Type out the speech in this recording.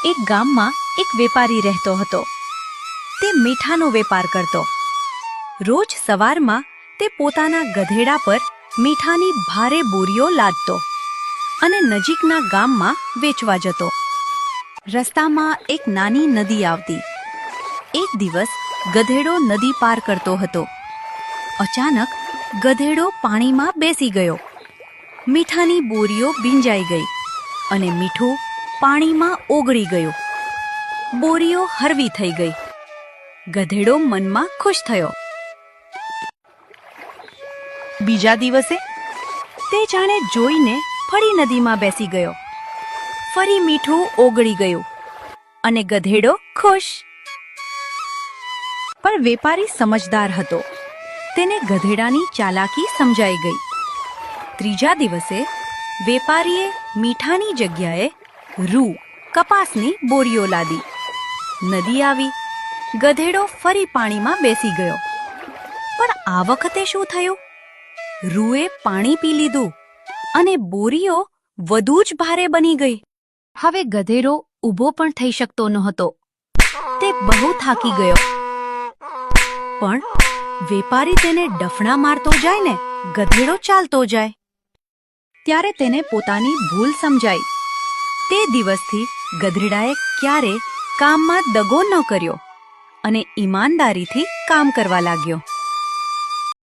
એક ગામમાં એક વેપારી રહેતો હતો. તે મીઠાનો વેપાર કરતો. રોજ સવારમાં તે પોતાના ગધેડા પર મીઠાની ભારે બોરીઓ લાદતો અને નજીકના ગામમાં વેચવા જતો. રસ્તામાં એક નાની નદી આવતી. એક દિવસ ગધેડો નદી પાર કરતો હતો. અચાનક ગધેડો પાણીમાં બેસી ગયો. મીઠાની બોરીઓ ભીંજાઈ ગઈ અને મીઠું પાણીમાં ઓગળી ગયું. બોરીઓ હળવી થઈ ગઈ. ગધેડો મનમાં ખુશ થયો. બીજા દિવસે તે જાણે જોઈને ફરી નદીમાં બેસી ગયો. ફરી મીઠું ઓગળી ગયું અને ગધેડો ખુશ. પણ વેપારી સમજદાર હતો. તેને ગધેડાની ચાલાકી સમજાઈ ગઈ. ત્રીજા દિવસે વેપારીએ મીઠાની જગ્યાએ કપાસની બોરીઓ લાદી. નદી આવી. ગધેડો ફરી પાણીમાં બેસી ગયો. પણ આ વખતે શું થયું? રૂએ પાણી પી લીધું અને બોરીઓ વધુ જ ભારે બની ગઈ. હવે ગધેડો ઊભો પણ થઈ શકતો નહોતો. તે બહુ થાકી ગયો. પણ વેપારી તેને ડફણા મારતો જાય ને ગધેડો ચાલતો જાય. ત્યારે તેને પોતાની ભૂલ સમજાઈ. તે દિવસથી ગધેડાએ ક્યારે કામમાં દગો ન કર્યો અને ઈમાનદારીથી કામ કરવા લાગ્યો.